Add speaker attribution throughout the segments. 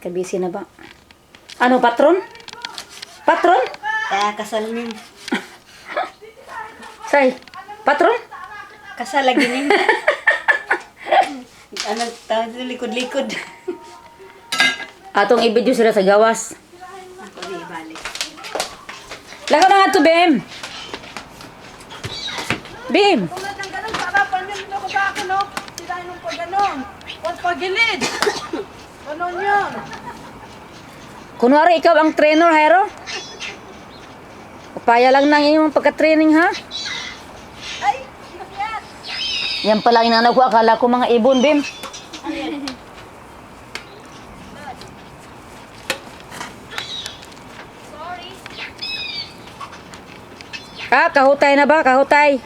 Speaker 1: Kabisi na ba? Ano, patron? Patron?
Speaker 2: Kaya kasal nin.
Speaker 1: Say, patron?
Speaker 2: Kasal lagi nin. Ano, tawag sa likod-likod.
Speaker 1: Atong i-video sila sa gawas.
Speaker 2: Ako di ibalik.
Speaker 1: Lakaw na nga to, Bim. Bim.
Speaker 3: Tulad ng ganun, sarapan yun ako sa akin, no? Sila nung pag ganun. Huwag pagilid. Ganun yun.
Speaker 1: Kunwari, ikaw ang trainer, Hero. Upaya lang ng iyong pagka-training, ha?
Speaker 3: Ay, yan.
Speaker 1: Yan pala inanaw ko. Akala ko mga ibon, Bim.
Speaker 3: Sorry.
Speaker 1: Ah, kahutay na ba? Kahutay.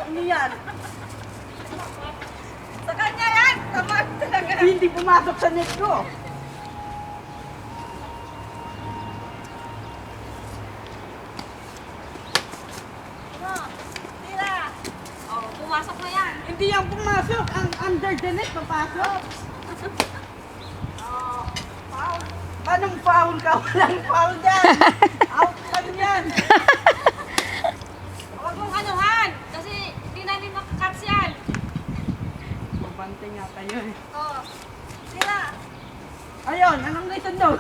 Speaker 3: Ano yan? Sa kanya yan. Tama talaga. Hindi pumasok sa net ko.
Speaker 2: Pumasok na yan.
Speaker 3: Hindi yan pumasok. Ang under the net papasok. Foul. Anong foul ka? Walang foul dyan. Out lang yan.
Speaker 2: Huwag mong anuhan. Kasi hindi namin makakats yan.
Speaker 3: Mabante nga kayo eh.
Speaker 2: Oo. Sila.
Speaker 3: Ayun, anong reason daw?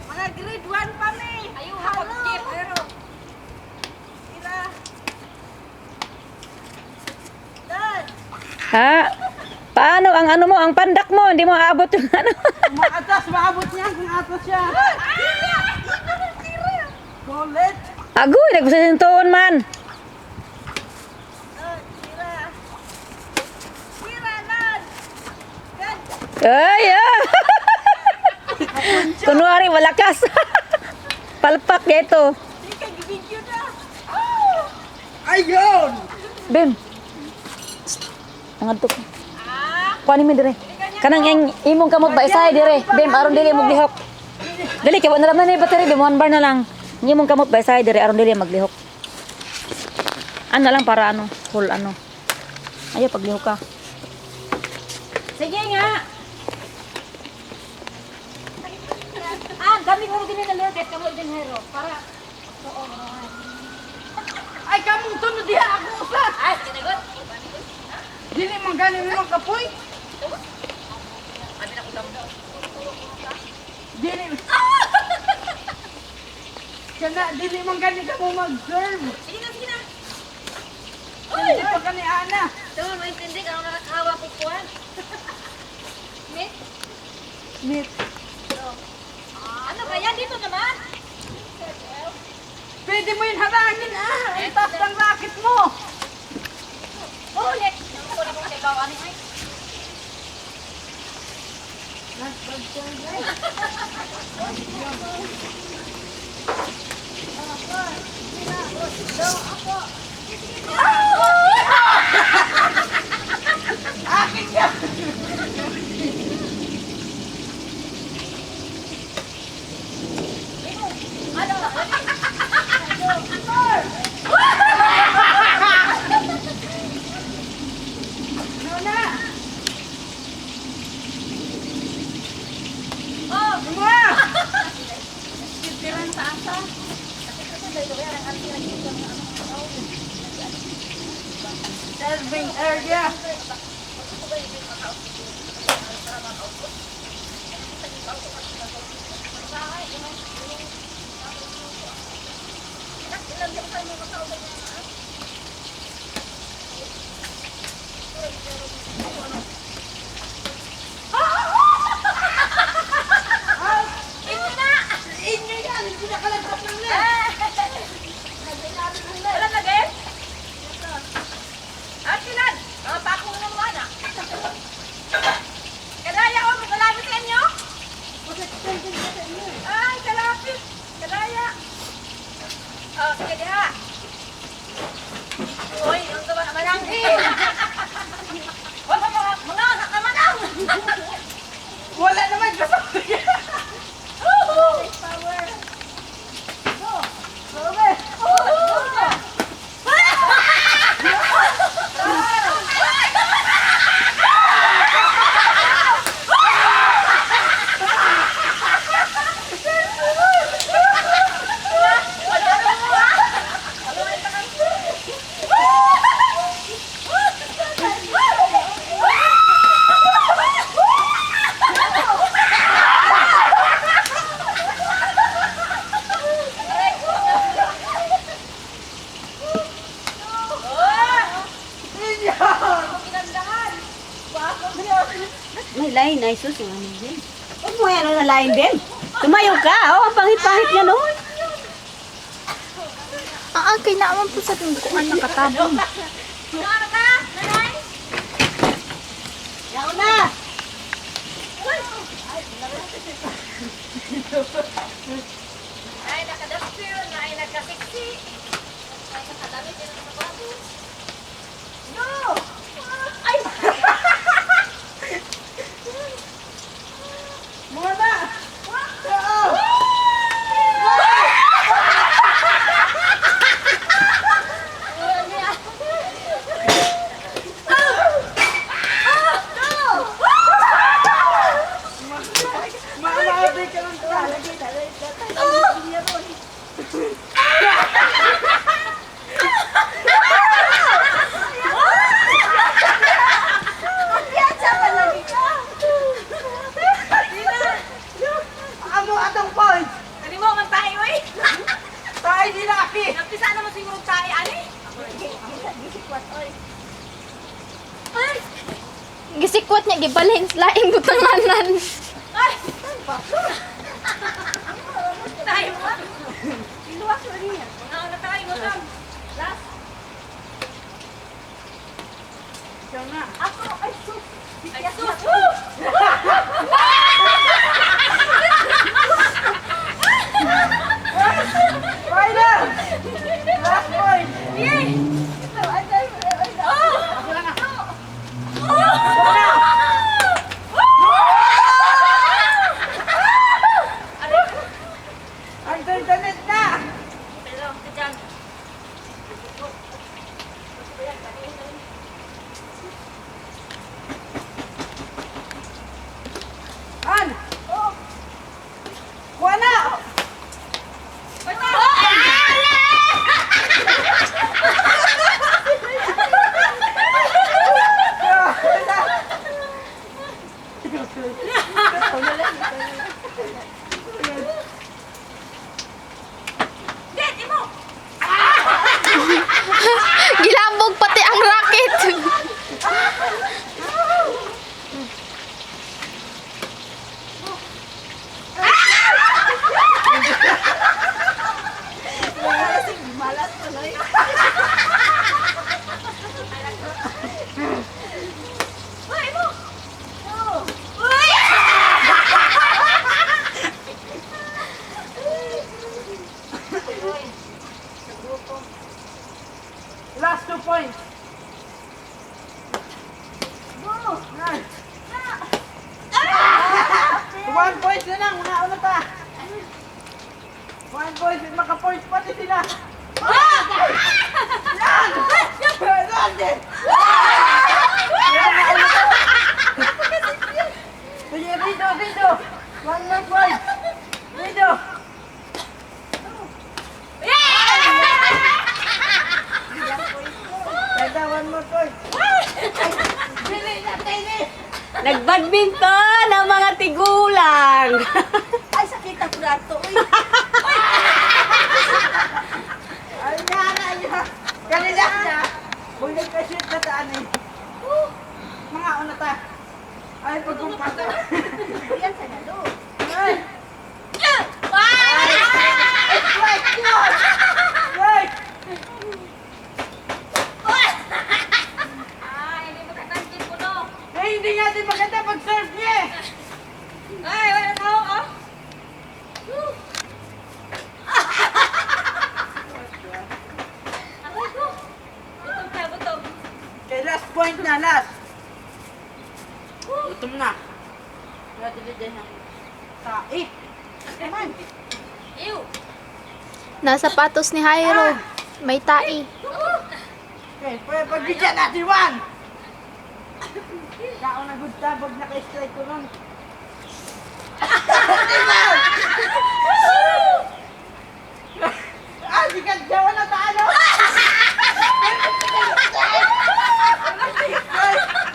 Speaker 3: Mga grade 1 pa ni.
Speaker 2: Ayaw hapag-keep. Pero
Speaker 3: Sila. Dad,
Speaker 1: Ha? Paano ang ano mo, ang pandak mo? Hindi mo aabot yung ano.
Speaker 3: umaatas, maabot niya kung atas siya. Golet.
Speaker 1: Agoy, nagpasasintuon man.
Speaker 3: Dad, sila. Sila, Dad. Dad.
Speaker 1: Ay, ah. Kunwari, malakas. Palpak ito.
Speaker 3: Hindi ka gibigyo na. Ayun!
Speaker 1: Bim. Ang adto ko. Kuhanin mo dire. Kanang yung imong kamot ba isay dire. Bim, aron dili mo maglihok. Dali, kaya na naman na yung battery. Bim, 1 bar na lang. Yung imong kamot ba isay dire. Aron dili maglihok. Ano lang para ano. Full ano. Ayaw, paglihok ka. Sige nga.
Speaker 2: gamit mo din na lirget. Kamu din hero. Para
Speaker 3: Ay, kamong tunod diha ako usa.
Speaker 2: ay kinagot.
Speaker 3: Dili man gani mo kapoy. Dili. Kana dili man gani ka mo mag-serve.
Speaker 2: Sige na, sige na.
Speaker 3: Hindi pa kani ana.
Speaker 2: Tama mo intindi ka na nakahawa ko kuan. Mit.
Speaker 3: Nit.
Speaker 2: Ano ba yan dito naman?
Speaker 3: Pwede mo yun harangin Ang taas ng racket mo.
Speaker 2: Ulit. Ako na kung sa ibaw ani ay.
Speaker 3: Akin ka. Nona.
Speaker 2: Oh,
Speaker 3: Mga.
Speaker 2: tiran sa asa.
Speaker 3: Serving area. Inyo yan, hindi nakalagpas ng net.
Speaker 2: Wala na din? Sinan, mga pakong ng mana. Kadaya ko, magalapit sa inyo? Ay, kalapit. Kadaya. Oh, sige diha. Uy, ang gawa naman ang Wala mga anak naman ang.
Speaker 3: Wala naman kasama.
Speaker 2: Power. Ay, sus, yung ano din. Huwag mo yan na lain din. Tumayo ka, oh, ang pangit-pangit niya, no?
Speaker 4: Kay naman po sa tingkuan nakatabon.
Speaker 2: Yaw na!
Speaker 3: Ay, nakadaspil, ay nakasiksi. Ay, nakadamit yun ang bago. No! Ay!
Speaker 2: Muna! Mamabi ka lang talaga. Ano atong point?
Speaker 3: Ano mo, magtahi, oy?
Speaker 2: Tayo di laki.
Speaker 3: Nampisa naman siguro tahi, ani?
Speaker 4: Gisikwat niya, gibalhin laing butanganan.
Speaker 3: Ay! Tahi mo. Iluwas mo niya. Ano tahi mo, Tom? Last.
Speaker 2: Siya na.
Speaker 3: Ako, ay, sus. Ay, sus.
Speaker 2: Final! Last point!
Speaker 3: Yay!
Speaker 2: Ako lang ah. Ang internet na!
Speaker 3: Pero, dyan.
Speaker 2: An! Kuha na!
Speaker 4: Gilambog pati ang racket.
Speaker 2: Last 2 points. Nice. 1 point na lang. Una pa. 1 point. Maka-point pati sila. Yan! Yan! Sige, Rido. 1 more point. Rido. Ganda, 1 more point.
Speaker 1: Nagbadminton ang mga tigulang.
Speaker 3: Ay, sakit ako rato, uy.
Speaker 2: Ay, yan. Kanila na. Kung nagka-shoot na taan eh. Mga una ta. Ay, pagkumpas.
Speaker 3: Yan sa nalo.
Speaker 2: Ay! Right, yun! Right!
Speaker 3: Ay, hindi mo tatangkin mo, no?
Speaker 2: Eh, hindi natin maganda pag-serve niya eh.
Speaker 3: Ay, wala na ako, oh. Aray ko. Gutom.
Speaker 2: Okay, last point na, last. Gutom na. Tae. Come on.
Speaker 3: Ew.
Speaker 4: Nasa patos ni Jairo. May tai.
Speaker 2: Okay, pagbigyan natin 1. Kao na good tabog naka-strike ko nun. Ah, di ka jawa na tayo!